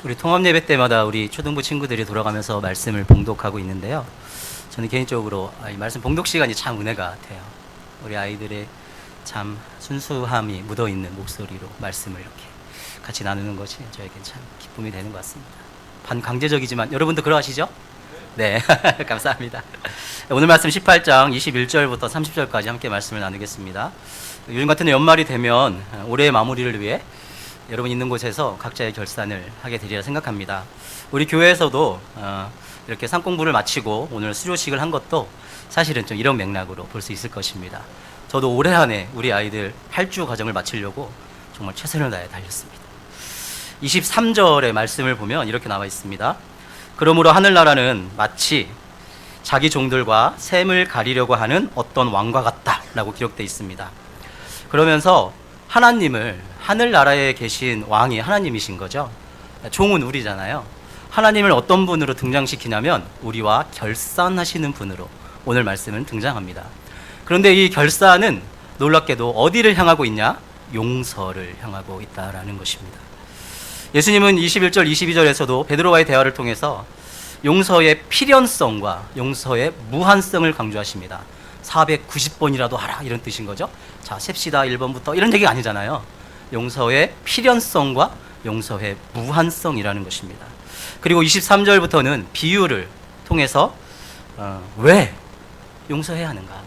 우리 통합 예배 때마다 우리 초등부 친구들이 돌아가면서 말씀을 봉독하고 있는데요. 저는 개인적으로 이 말씀 봉독 시간이 참 은혜가 돼요. 우리 아이들의 참 순수함이 묻어있는 목소리로 말씀을 이렇게 같이 나누는 것이 저에겐 참 기쁨이 되는 것 같습니다. 반강제적이지만 여러분도 그러하시죠? 네, 감사합니다. 오늘 말씀 18장 21절부터 30절까지 함께 말씀을 나누겠습니다. 요즘 같은 연말이 되면 올해의 마무리를 위해 여러분 있는 곳에서 각자의 결산을 하게 되리라 생각합니다. 우리 교회에서도 이렇게 상공부를 마치고 오늘 수료식을 한 것도 사실은 좀 이런 맥락으로 볼 수 있을 것입니다. 저도 올해 안에 우리 아이들 8주 과정을 마치려고 정말 최선을 다해 달렸습니다. 23절의 말씀을 보면 이렇게 나와 있습니다. 그러므로 하늘나라는 마치 자기 종들과 샘을 가리려고 하는 어떤 왕과 같다라고 기록되어 있습니다. 그러면서 하나님을, 하늘나라에 계신 왕이 하나님이신 거죠. 종은 우리잖아요. 하나님을 어떤 분으로 등장시키냐면 우리와 결산하시는 분으로 오늘 말씀은 등장합니다. 그런데 이 결산은 놀랍게도 어디를 향하고 있냐? 용서를 향하고 있다라는 것입니다. 예수님은 21절, 22절에서도 베드로와의 대화를 통해서 용서의 필연성과 용서의 무한성을 강조하십니다. 490번이라도 하라 이런 뜻인 거죠. 자, 셉시다 1번부터 이런 얘기가 아니잖아요. 용서의 필연성과 용서의 무한성이라는 것입니다. 그리고 23절부터는 비유를 통해서 왜 용서해야 하는가,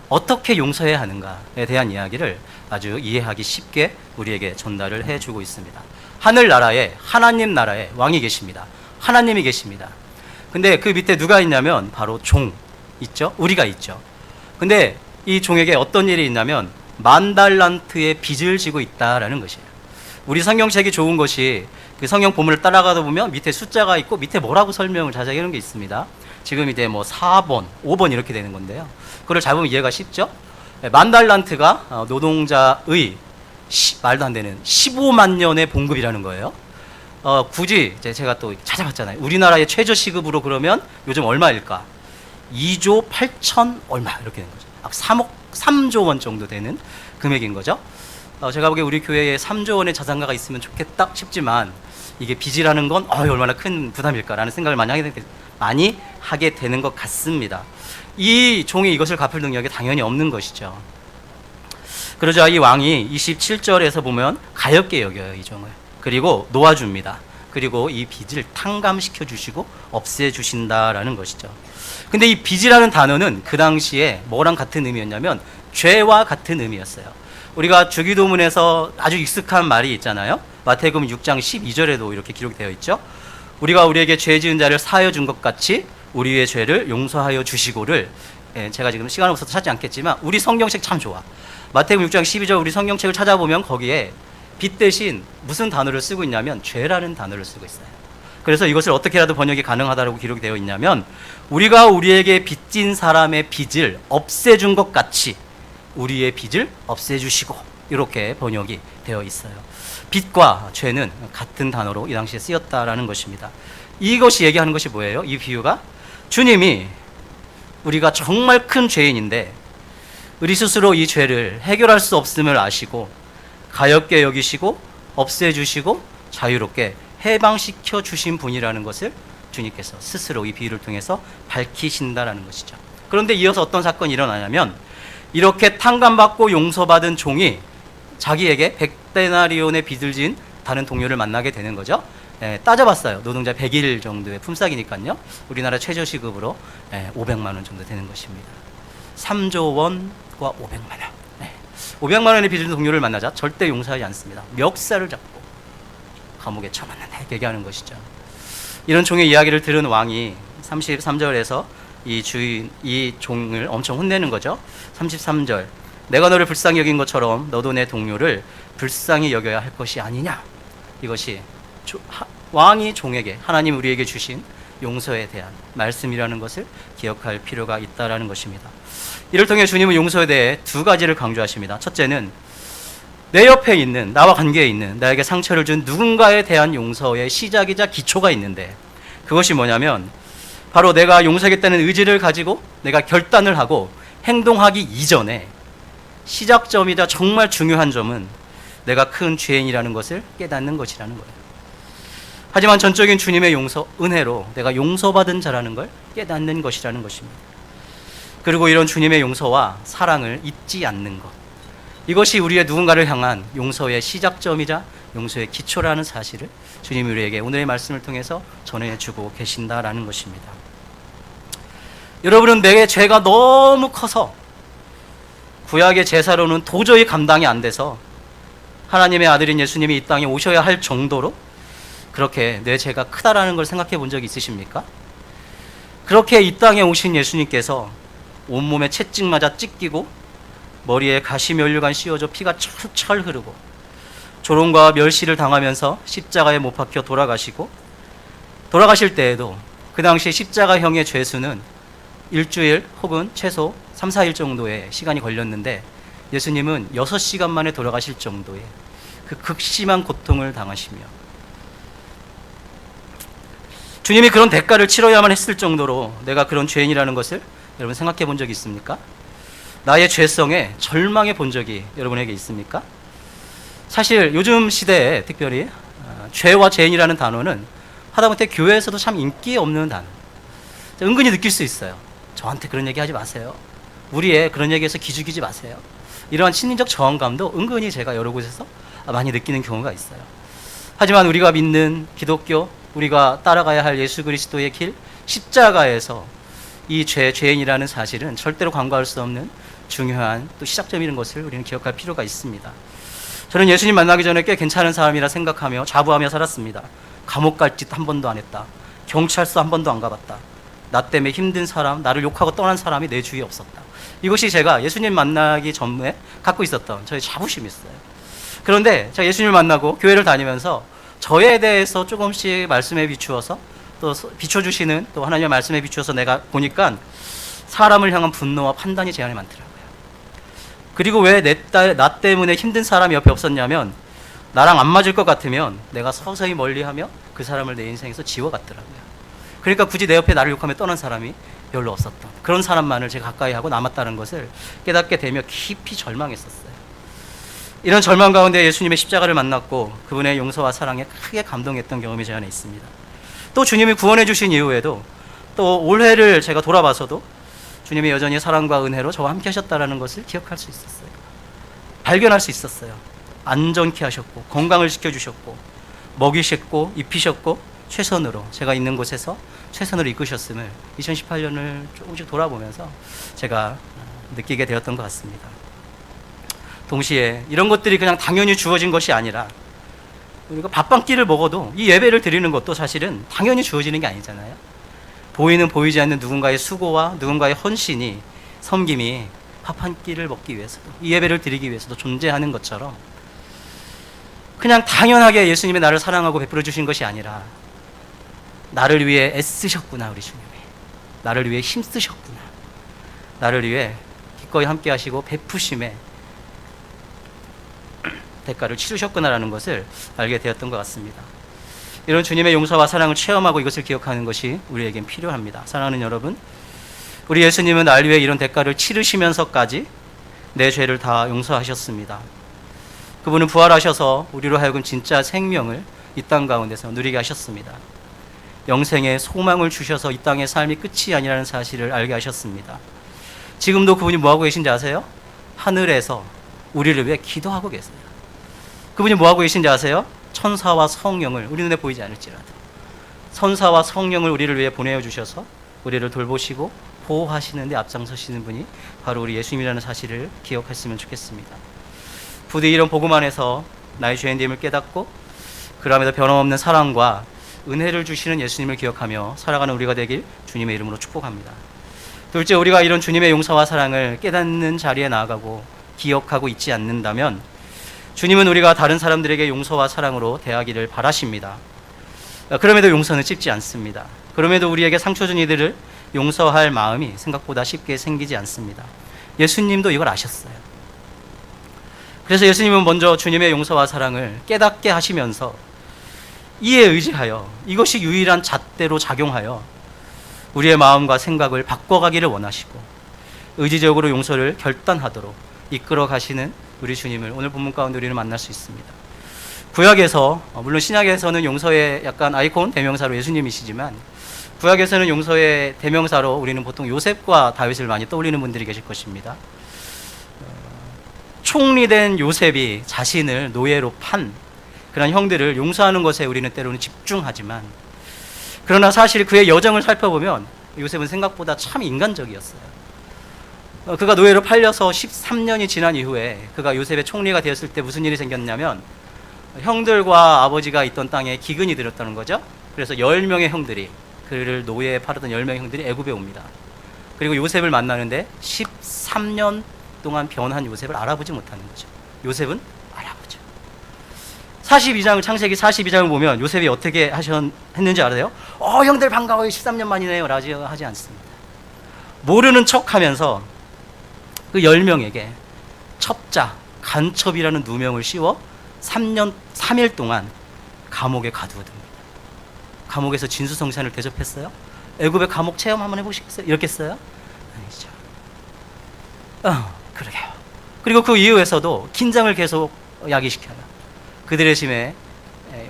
어떻게 용서해야 하는가에 대한 이야기를 아주 이해하기 쉽게 우리에게 전달을 해주고 있습니다. 하늘나라에, 하나님 나라에 왕이 계십니다. 하나님이 계십니다. 근데 그 밑에 누가 있냐면 바로 종 있죠? 우리가 있죠. 근데 이 종에게 어떤 일이 있냐면 10,000달란트의 빚을 지고 있다라는 것이에요. 우리 성경책이 좋은 것이 그 성경 본문을 따라가다 보면 밑에 숫자가 있고 밑에 뭐라고 설명을 자세하게 하는 게 있습니다. 지금 이제 뭐 4번, 5번 이렇게 되는 건데요. 그걸 잡으면 이해가 쉽죠? 10,000달란트가 노동자의 말도 안 되는 15만 년의 봉급이라는 거예요. 굳이 제가 또 찾아봤잖아요. 우리나라의 최저 시급으로 그러면 요즘 얼마일까? 2조 8천 얼마 이렇게 되는 거죠. 3조 원 정도 되는 금액인 거죠. 제가 보기에 우리 교회에 3조 원의 자산가가 있으면 좋겠다 싶지만 이게 빚이라는 건 얼마나 큰 부담일까라는 생각을 많이 하게 되는 것 같습니다. 이 종이 이것을 갚을 능력이 당연히 없는 것이죠. 그러자 이 왕이 27절에서 보면 가엾게 여겨요, 이 종을. 그리고 놓아줍니다. 그리고 이 빚을 탕감시켜 주시고 없애 주신다라는 것이죠. 근데 이 빚이라는 단어는 그 당시에 뭐랑 같은 의미였냐면 죄와 같은 의미였어요. 우리가 주기도문에서 아주 익숙한 말이 있잖아요. 마태복음 6장 12절에도 이렇게 기록되어 있죠. 우리가 우리에게 죄 지은 자를 사하여 준 것 같이 우리의 죄를 용서하여 주시고를, 제가 지금 시간 없어서 찾지 않겠지만 우리 성경책 참 좋아. 마태복음 6장 12절 우리 성경책을 찾아보면 거기에 빚 대신 무슨 단어를 쓰고 있냐면 죄라는 단어를 쓰고 있어요. 그래서 이것을 어떻게라도 번역이 가능하다고 기록이 되어 있냐면 우리가 우리에게 빚진 사람의 빚을 없애준 것 같이 우리의 빚을 없애주시고, 이렇게 번역이 되어 있어요. 빚과 죄는 같은 단어로 이 당시에 쓰였다라는 것입니다. 이것이 얘기하는 것이 뭐예요? 이 비유가 주님이 우리가 정말 큰 죄인인데 우리 스스로 이 죄를 해결할 수 없음을 아시고 가엾게 여기시고 없애주시고 자유롭게 해방시켜 주신 분이라는 것을 주님께서 스스로 이 비유를 통해서 밝히신다라는 것이죠. 그런데 이어서 어떤 사건이 일어나냐면 이렇게 탕감받고 용서받은 종이 자기에게 100데나리온의 빚을 진 다른 동료를 만나게 되는 거죠. 따져봤어요. 노동자 100일 정도의 품삯이니까요. 우리나라 최저시급으로 500만 원 정도 되는 것입니다. 3조 원과 500만 원. 500만 원의 빚을 진 동료를 만나자 절대 용서하지 않습니다. 멱살을 잡고 감옥에 쳐넣는다 얘기하는 것이죠. 이런 종의 이야기를 들은 왕이 33절에서 이 종을 엄청 혼내는 거죠. 33절, 내가 너를 불쌍히 여긴 것처럼 너도 내 동료를 불쌍히 여겨야 할 것이 아니냐. 이것이 왕이 종에게, 하나님 우리에게 주신 용서에 대한 말씀이라는 것을 기억할 필요가 있다라는 것입니다. 이를 통해 주님은 용서에 대해 두 가지를 강조하십니다. 첫째는 내 옆에 있는, 나와 관계에 있는, 나에게 상처를 준 누군가에 대한 용서의 시작이자 기초가 있는데, 그것이 뭐냐면 바로 내가 용서하겠다는 의지를 가지고 내가 결단을 하고 행동하기 이전에 시작점이자 정말 중요한 점은 내가 큰 죄인이라는 것을 깨닫는 것이라는 거예요. 하지만 전적인 주님의 용서, 은혜로 내가 용서받은 자라는 걸 깨닫는 것이라는 것입니다. 그리고 이런 주님의 용서와 사랑을 잊지 않는 것, 이것이 우리의 누군가를 향한 용서의 시작점이자 용서의 기초라는 사실을 주님이 우리에게 오늘의 말씀을 통해서 전해주고 계신다라는 것입니다. 여러분은 내 죄가 너무 커서 구약의 제사로는 도저히 감당이 안 돼서 하나님의 아들인 예수님이 이 땅에 오셔야 할 정도로 그렇게 내 죄가 크다라는 걸 생각해 본 적이 있으십니까? 그렇게 이 땅에 오신 예수님께서 온몸에 채찍 맞아 찢기고 머리에 가시 면류관 씌워져 피가 철철 흐르고 조롱과 멸시를 당하면서 십자가에 못 박혀 돌아가실 때에도 그 당시 십자가형의 죄수는 일주일 혹은 최소 3, 4일 정도의 시간이 걸렸는데 예수님은 6시간 만에 돌아가실 정도의 그 극심한 고통을 당하시며 주님이 그런 대가를 치러야만 했을 정도로 내가 그런 죄인이라는 것을 여러분 생각해 본 적이 있습니까? 나의 죄성에 절망해 본 적이 여러분에게 있습니까? 사실 요즘 시대에 특별히 죄와 죄인이라는 단어는 하다못해 교회에서도 참 인기 없는 단어, 은근히 느낄 수 있어요. 저한테 그런 얘기 하지 마세요. 우리의 그런 얘기에서 기죽이지 마세요. 이러한 심리적 저항감도 은근히 제가 여러 곳에서 많이 느끼는 경우가 있어요. 하지만 우리가 믿는 기독교, 우리가 따라가야 할 예수 그리스도의 길, 십자가에서 이 죄인이라는 사실은 절대로 간과할 수 없는 중요한 또 시작점이라는 것을 우리는 기억할 필요가 있습니다. 저는 예수님 만나기 전에 꽤 괜찮은 사람이라 생각하며 자부하며 살았습니다. 감옥 갈 짓 한 번도 안 했다. 경찰서 한 번도 안 가봤다. 나 때문에 힘든 사람, 나를 욕하고 떠난 사람이 내 주위에 없었다. 이것이 제가 예수님 만나기 전에 갖고 있었던 저의 자부심이었어요. 그런데 제가 예수님을 만나고 교회를 다니면서 저에 대해서 조금씩 말씀에 비추어서 또 비춰주시는 또 하나님의 말씀에 비추어서 내가 보니까 사람을 향한 분노와 판단이 제 안에 많더라고요. 그리고 왜 나 때문에 힘든 사람이 옆에 없었냐면 나랑 안 맞을 것 같으면 내가 서서히 멀리하며 그 사람을 내 인생에서 지워갔더라고요. 그러니까 굳이 내 옆에 나를 욕하며 떠난 사람이 별로 없었던 그런 사람만을 제가 가까이 하고 남았다는 것을 깨닫게 되며 깊이 절망했었어요. 이런 절망 가운데 예수님의 십자가를 만났고 그분의 용서와 사랑에 크게 감동했던 경험이 제 안에 있습니다. 또 주님이 구원해 주신 이후에도 또 올해를 제가 돌아봐서도 주님이 여전히 사랑과 은혜로 저와 함께 하셨다는 것을 기억할 수 있었어요. 발견할 수 있었어요. 안전케 하셨고 건강을 지켜주셨고 먹이셨고 입히셨고 최선으로 제가 있는 곳에서 최선으로 이끄셨음을 2018년을 조금씩 돌아보면서 제가 느끼게 되었던 것 같습니다. 동시에 이런 것들이 그냥 당연히 주어진 것이 아니라 우리가 밥 한 끼를 먹어도 이 예배를 드리는 것도 사실은 당연히 주어지는 게 아니잖아요. 보이는 보이지 않는 누군가의 수고와 누군가의 헌신이 섬김이 밥 한 끼를 먹기 위해서도 이 예배를 드리기 위해서도 존재하는 것처럼 그냥 당연하게 예수님이 나를 사랑하고 베풀어 주신 것이 아니라 나를 위해 애쓰셨구나. 우리 주님이 나를 위해 힘쓰셨구나. 나를 위해 기꺼이 함께 하시고 베푸심에 대가를 치르셨구나라는 것을 알게 되었던 것 같습니다. 이런 주님의 용서와 사랑을 체험하고 이것을 기억하는 것이 우리에겐 필요합니다. 사랑하는 여러분, 우리 예수님은 날 위해 이런 대가를 치르시면서까지 내 죄를 다 용서하셨습니다. 그분은 부활하셔서 우리로 하여금 진짜 생명을 이 땅 가운데서 누리게 하셨습니다. 영생의 소망을 주셔서 이 땅의 삶이 끝이 아니라는 사실을 알게 하셨습니다. 지금도 그분이 뭐하고 계신지 아세요? 하늘에서 우리를 위해 기도하고 계세요. 그분이 뭐하고 계신지 아세요? 천사와 성령을, 우리 눈에 보이지 않을지라도 천사와 성령을 우리를 위해 보내어 주셔서 우리를 돌보시고 보호하시는 데 앞장서시는 분이 바로 우리 예수님이라는 사실을 기억했으면 좋겠습니다. 부디 이런 복음 안에서 나의 죄인됨을 깨닫고 그럼에도 변함없는 사랑과 은혜를 주시는 예수님을 기억하며 살아가는 우리가 되길 주님의 이름으로 축복합니다. 둘째, 우리가 이런 주님의 용서와 사랑을 깨닫는 자리에 나아가고 기억하고 있지 않는다면 주님은 우리가 다른 사람들에게 용서와 사랑으로 대하기를 바라십니다. 그럼에도 용서는 쉽지 않습니다. 그럼에도 우리에게 상처 준 이들을 용서할 마음이 생각보다 쉽게 생기지 않습니다. 예수님도 이걸 아셨어요. 그래서 예수님은 먼저 주님의 용서와 사랑을 깨닫게 하시면서 이에 의지하여 이것이 유일한 잣대로 작용하여 우리의 마음과 생각을 바꿔가기를 원하시고 의지적으로 용서를 결단하도록 이끌어 가시는 우리 주님을 오늘 본문 가운데 우리는 만날 수 있습니다. 구약에서 물론 신약에서는 용서의 약간 아이콘 대명사로 예수님이시지만 구약에서는 용서의 대명사로 우리는 보통 요셉과 다윗을 많이 떠올리는 분들이 계실 것입니다. 총리된 요셉이 자신을 노예로 판 그런 형들을 용서하는 것에 우리는 때로는 집중하지만, 그러나 사실 그의 여정을 살펴보면 요셉은 생각보다 참 인간적이었어요. 그가 노예로 팔려서 13년이 지난 이후에 그가 요셉의 총리가 되었을 때 무슨 일이 생겼냐면, 형들과 아버지가 있던 땅에 기근이 들었다는 거죠. 그래서 10명의 형들이, 그를 노예에 팔았던 10명의 형들이 애굽에 옵니다. 그리고 요셉을 만나는데 13년 동안 변한 요셉을 알아보지 못하는 거죠. 요셉은 알아보죠. 42장, 창세기 42장을 보면 요셉이 어떻게 했는지 알아요? 형들 반가워요, 13년 만이네요 라고 하지 않습니다. 모르는 척 하면서 그 10명에게 첩자, 간첩이라는 누명을 씌워 3일 동안 감옥에 가두어둡니다. 감옥에서 진수성찬을 대접했어요? 애굽의 감옥 체험 한번 해보시겠어요? 이렇겠어요? 아니죠. 그러게요. 그리고 그 이후에서도 긴장을 계속 야기시켜요. 그들의 심에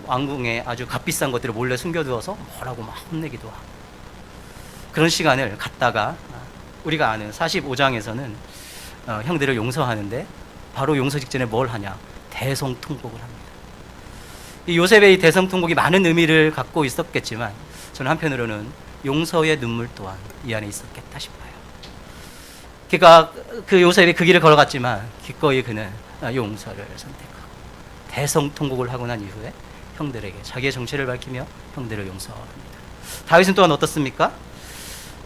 왕궁에 아주 값비싼 것들을 몰래 숨겨두어서 뭐라고 막 혼내기도 하고, 그런 시간을 갖다가 우리가 아는 45장에서는 형들을 용서하는데 바로 용서 직전에 뭘 하냐? 대성통곡을 합니다. 이 요셉의 이 대성통곡이 많은 의미를 갖고 있었겠지만 저는 한편으로는 용서의 눈물 또한 이 안에 있었겠다 싶어요. 그러니까 그 요셉이 그 길을 걸어갔지만 기꺼이 그는 용서를 선택하고 대성통곡을 하고 난 이후에 형들에게 자기의 정체를 밝히며 형들을 용서합니다. 다윗은 또한 어떻습니까?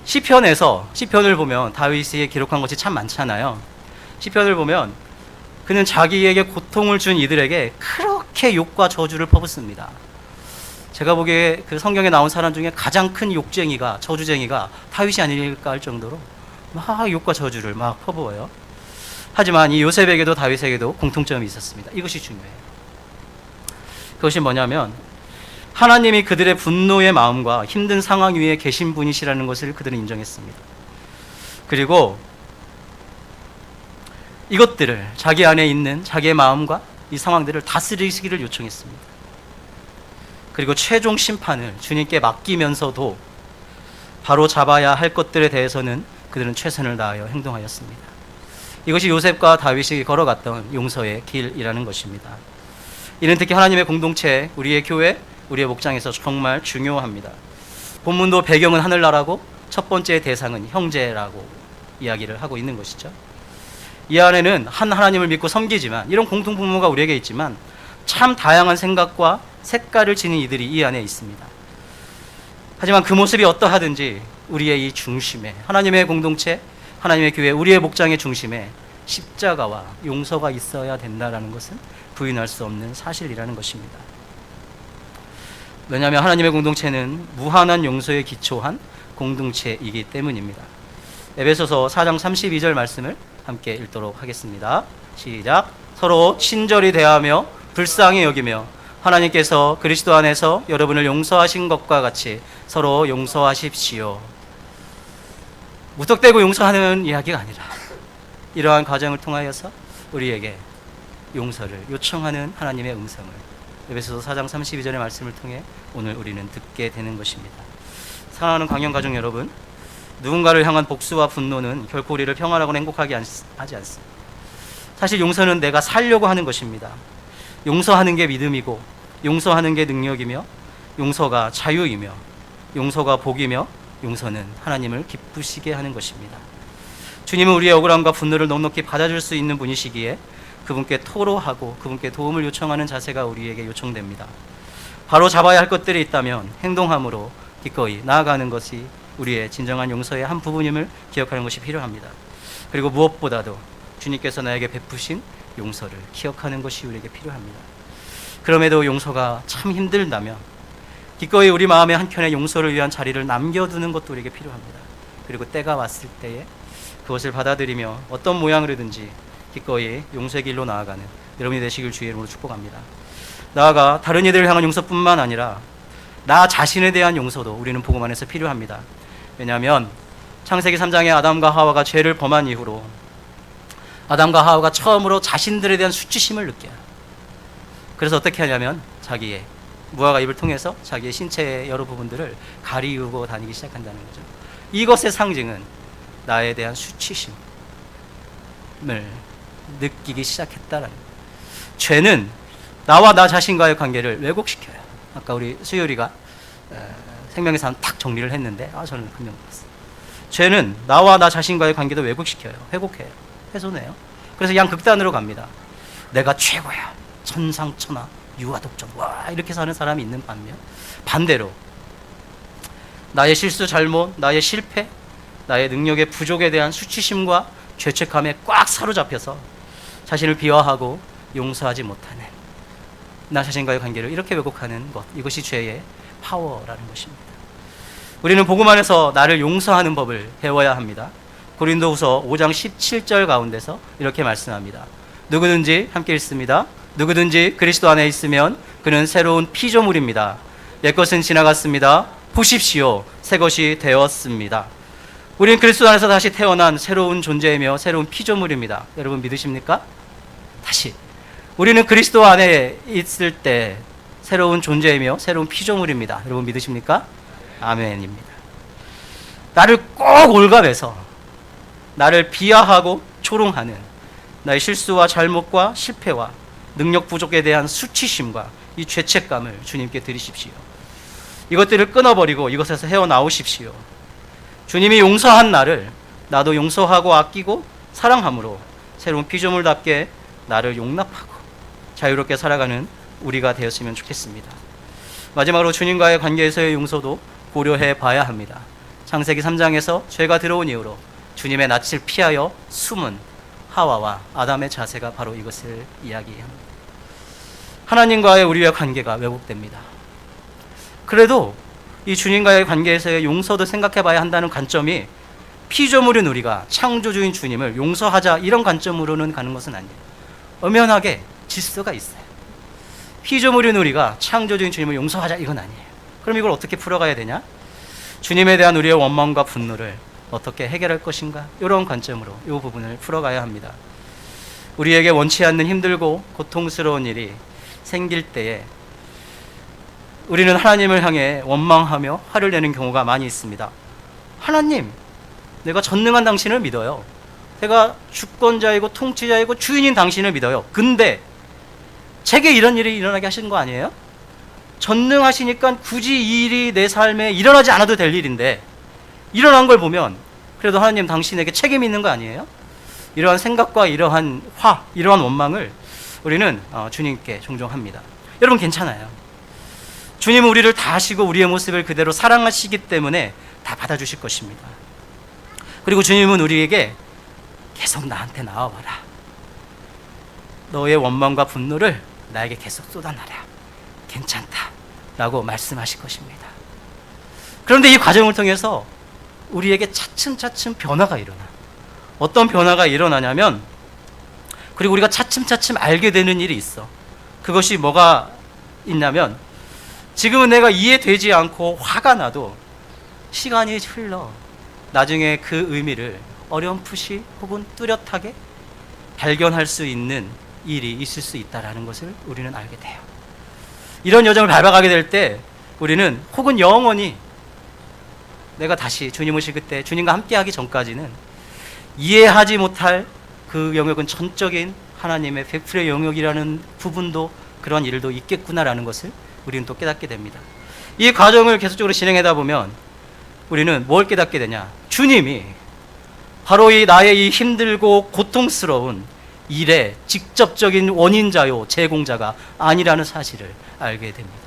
시편을 보면 다윗이 기록한 것이 참 많잖아요. 시편을 보면 그는 자기에게 고통을 준 이들에게 그렇게 욕과 저주를 퍼붓습니다. 제가 보기에 그 성경에 나온 사람 중에 가장 큰 욕쟁이가, 저주쟁이가 다윗이 아닐까 할 정도로 막 욕과 저주를 막 퍼부어요. 하지만 이 요셉에게도 다윗에게도 공통점이 있었습니다. 이것이 중요해요. 그것이 뭐냐면 하나님이 그들의 분노의 마음과 힘든 상황 위에 계신 분이시라는 것을 그들은 인정했습니다. 그리고 이것들을, 자기 안에 있는 자기의 마음과 이 상황들을 다스리시기를 요청했습니다. 그리고 최종 심판을 주님께 맡기면서도 바로 잡아야 할 것들에 대해서는 그들은 최선을 다하여 행동하였습니다. 이것이 요셉과 다윗이 걸어갔던 용서의 길이라는 것입니다. 이는 특히 하나님의 공동체, 우리의 교회, 우리의 목장에서 정말 중요합니다. 본문도 배경은 하늘나라고 첫 번째 대상은 형제라고 이야기를 하고 있는 것이죠. 이 안에는 한 하나님을 믿고 섬기지만, 이런 공통분모가 우리에게 있지만 참 다양한 생각과 색깔을 지닌 이들이 이 안에 있습니다. 하지만 그 모습이 어떠하든지 우리의 이 중심에, 하나님의 공동체, 하나님의 교회, 우리의 목장의 중심에 십자가와 용서가 있어야 된다는 것은 부인할 수 없는 사실이라는 것입니다. 왜냐하면 하나님의 공동체는 무한한 용서에 기초한 공동체이기 때문입니다. 에베소서 4장 32절 말씀을 함께 읽도록 하겠습니다. 시작. 서로 친절히 대하며 불쌍히 여기며 하나님께서 그리스도 안에서 여러분을 용서하신 것과 같이 서로 용서하십시오. 무턱대고 용서하는 이야기가 아니라 이러한 과정을 통하여서 우리에게 용서를 요청하는 하나님의 음성을 에베소서 4장 32절의 말씀을 통해 오늘 우리는 듣게 되는 것입니다. 사랑하는 광영 가족 여러분, 누군가를 향한 복수와 분노는 결코 우리를 평안하고 행복하게 하지 않습니다. 사실 용서는 내가 살려고 하는 것입니다. 용서하는 게 믿음이고, 용서하는 게 능력이며, 용서가 자유이며, 용서가 복이며, 용서는 하나님을 기쁘시게 하는 것입니다. 주님은 우리의 억울함과 분노를 넉넉히 받아줄 수 있는 분이시기에 그분께 토로하고 그분께 도움을 요청하는 자세가 우리에게 요청됩니다. 바로 잡아야 할 것들이 있다면 행동함으로 기꺼이 나아가는 것이 우리의 진정한 용서의 한 부분임을 기억하는 것이 필요합니다. 그리고 무엇보다도 주님께서 나에게 베푸신 용서를 기억하는 것이 우리에게 필요합니다. 그럼에도 용서가 참 힘들다면 기꺼이 우리 마음의 한켠에 용서를 위한 자리를 남겨두는 것도 우리에게 필요합니다. 그리고 때가 왔을 때에 그것을 받아들이며 어떤 모양으로든지 기꺼이 용서의 길로 나아가는 여러분이 되시길 주의 이름으로 축복합니다. 나아가 다른 이들을 향한 용서뿐만 아니라 나 자신에 대한 용서도 우리는 복음 안에서 필요합니다. 왜냐하면 창세기 3장에 아담과 하와가 죄를 범한 이후로 아담과 하와가 처음으로 자신들에 대한 수치심을 느껴요. 그래서 어떻게 하냐면 자기의 무화과 잎을 통해서 자기의 신체의 여러 부분들을 가리우고 다니기 시작한다는 거죠. 이것의 상징은 나에 대한 수치심을 느끼기 시작했다라는 거예요. 죄는 나와 나 자신과의 관계를 왜곡시켜요. 아까 우리 수요리가 생명의 삶 딱 정리를 했는데 저는 감명 받았어요. 죄는 나와 나 자신과의 관계도 왜곡시켜요. 회곡해요. 훼손해요. 그래서 양극단으로 갑니다. 내가 최고야. 천상천하 유아독존 와 이렇게 사는 사람이 있는 반면 반대로 나의 실수 잘못, 나의 실패, 나의 능력의 부족에 대한 수치심과 죄책감에 꽉 사로잡혀서 자신을 비하하고 용서하지 못하는 나 자신과의 관계를 이렇게 왜곡하는 것, 이것이 죄의 파워라는 것입니다. 우리는 복음 안에서 나를 용서하는 법을 배워야 합니다. 고린도후서 5장 17절 가운데서 이렇게 말씀합니다. 누구든지 함께 읽습니다. 누구든지 그리스도 안에 있으면 그는 새로운 피조물입니다. 옛것은 지나갔습니다. 보십시오. 새것이 되었습니다. 우리는 그리스도 안에서 다시 태어난 새로운 존재이며 새로운 피조물입니다. 여러분 믿으십니까? 다시 우리는 그리스도 안에 있을 때 새로운 존재이며 새로운 피조물입니다. 여러분 믿으십니까? 아멘입니다. 나를 꼭 올가매서 나를 비하하고 조롱하는 나의 실수와 잘못과 실패와 능력 부족에 대한 수치심과 이 죄책감을 주님께 드리십시오. 이것들을 끊어버리고 이것에서 헤어나오십시오. 주님이 용서한 나를 나도 용서하고 아끼고 사랑함으로 새로운 피조물답게 나를 용납하고 자유롭게 살아가는 우리가 되었으면 좋겠습니다. 마지막으로 주님과의 관계에서의 용서도 고려해 봐야 합니다. 창세기 3장에서 죄가 들어온 이후로 주님의 낯을 피하여 숨은 하와와 아담의 자세가 바로 이것을 이야기합니다. 하나님과의 우리의 관계가 왜곡됩니다. 그래도 이 주님과의 관계에서의 용서도 생각해 봐야 한다는 관점이 피조물인 우리가 창조주인 주님을 용서하자 이런 관점으로는 가는 것은 아니에요. 엄연하게 질서가 있어요. 피조물인 우리가 창조주인 주님을 용서하자 이건 아니에요. 그럼 이걸 어떻게 풀어가야 되냐? 주님에 대한 우리의 원망과 분노를 어떻게 해결할 것인가? 이런 관점으로 이 부분을 풀어가야 합니다. 우리에게 원치 않는 힘들고 고통스러운 일이 생길 때에 우리는 하나님을 향해 원망하며 화를 내는 경우가 많이 있습니다. 하나님, 내가 전능한 당신을 믿어요. 내가 주권자이고 통치자이고 주인인 당신을 믿어요. 근데 제게 이런 일이 일어나게 하신 거 아니에요? 전능하시니까 굳이 이 일이 내 삶에 일어나지 않아도 될 일인데 일어난 걸 보면 그래도 하나님 당신에게 책임이 있는 거 아니에요? 이러한 생각과 이러한 이러한 원망을 우리는 주님께 종종 합니다. 여러분 괜찮아요. 주님은 우리를 다 아시고 우리의 모습을 그대로 사랑하시기 때문에 다 받아주실 것입니다. 그리고 주님은 우리에게 계속 나한테 나와봐라. 너의 원망과 분노를 나에게 계속 쏟아놔라. 괜찮다 라고 말씀하실 것입니다. 그런데 이 과정을 통해서 우리에게 차츰차츰 변화가 일어나. 어떤 변화가 일어나냐면 그리고 우리가 차츰차츰 알게 되는 일이 있어. 그것이 뭐가 있냐면 지금은 내가 이해되지 않고 화가 나도 시간이 흘러 나중에 그 의미를 어렴풋이 혹은 뚜렷하게 발견할 수 있는 일이 있을 수 있다는 것을 우리는 알게 돼요. 이런 여정을 밟아가게 될 때 우리는 혹은 영원히 내가 다시 주님 오실 그때 주님과 함께하기 전까지는 이해하지 못할 그 영역은 전적인 하나님의 베풀의 영역이라는 부분도 그런 일도 있겠구나라는 것을 우리는 또 깨닫게 됩니다. 이 과정을 계속적으로 진행하다 보면 우리는 뭘 깨닫게 되냐? 주님이 바로 이 나의 이 힘들고 고통스러운 일의 직접적인 원인자요 제공자가 아니라는 사실을 알게 됩니다.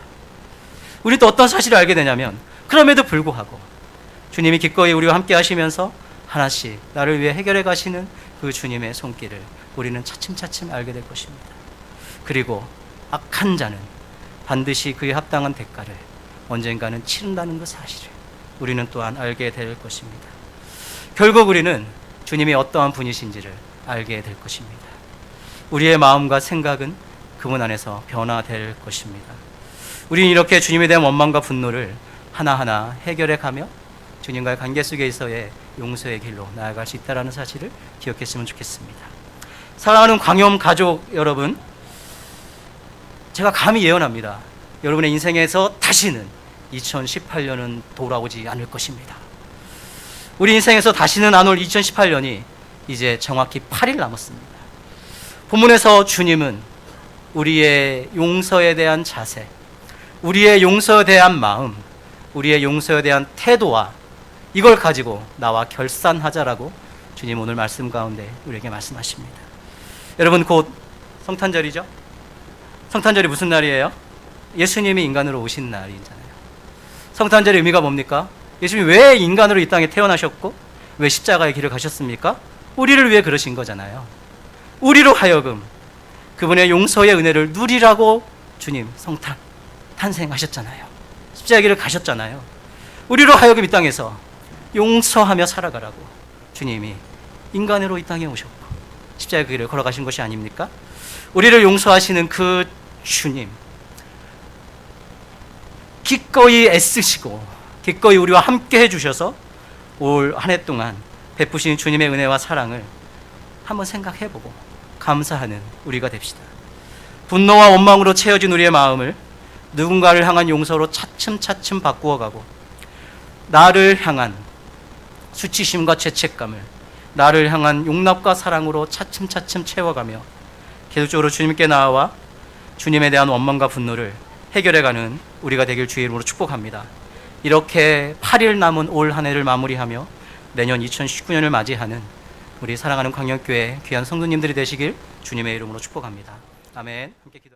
우리 또 어떤 사실을 알게 되냐면 그럼에도 불구하고 주님이 기꺼이 우리와 함께 하시면서 하나씩 나를 위해 해결해 가시는 그 주님의 손길을 우리는 차츰차츰 알게 될 것입니다. 그리고 악한 자는 반드시 그에 합당한 대가를 언젠가는 치른다는 그 사실을 우리는 또한 알게 될 것입니다. 결국 우리는 주님이 어떠한 분이신지를 알게 될 것입니다. 우리의 마음과 생각은 그분 안에서 변화될 것입니다. 우리는 이렇게 주님에 대한 원망과 분노를 하나하나 해결해 가며 주님과의 관계 속에서의 용서의 길로 나아갈 수 있다는 사실을 기억했으면 좋겠습니다. 사랑하는 광염 가족 여러분, 제가 감히 예언합니다. 여러분의 인생에서 다시는 2018년은 돌아오지 않을 것입니다. 우리 인생에서 다시는 안 올 2018년이 이제 정확히 8일 남았습니다. 본문에서 주님은 우리의 용서에 대한 자세, 우리의 용서에 대한 마음, 우리의 용서에 대한 태도와 이걸 가지고 나와 결산하자라고 주님 오늘 말씀 가운데 우리에게 말씀하십니다. 여러분, 곧 성탄절이죠? 성탄절이 무슨 날이에요? 예수님이 인간으로 오신 날이잖아요. 성탄절의 의미가 뭡니까? 예수님이 왜 인간으로 이 땅에 태어나셨고 왜 십자가의 길을 가셨습니까? 우리를 위해 그러신 거잖아요. 우리로 하여금 그분의 용서의 은혜를 누리라고 주님 탄생하셨잖아요. 십자가의 길을 가셨잖아요. 우리로 하여금 이 땅에서 용서하며 살아가라고 주님이 인간으로 이 땅에 오셨고 십자가의 길을 걸어가신 것이 아닙니까? 우리를 용서하시는 그 주님, 기꺼이 애쓰시고 기꺼이 우리와 함께 해주셔서 올 한 해 동안 베푸신 주님의 은혜와 사랑을 한번 생각해보고 감사하는 우리가 됩시다. 분노와 원망으로 채워진 우리의 마음을 누군가를 향한 용서로 차츰차츰 바꾸어가고 나를 향한 수치심과 죄책감을 나를 향한 용납과 사랑으로 차츰차츰 채워가며 계속적으로 주님께 나아와 주님에 대한 원망과 분노를 해결해가는 우리가 되길 주의 이름으로 축복합니다. 이렇게 8일 남은 올 한 해를 마무리하며 내년 2019년을 맞이하는 우리 사랑하는 광역교회 귀한 성도님들이 되시길 주님의 이름으로 축복합니다. 아멘. 함께 기도.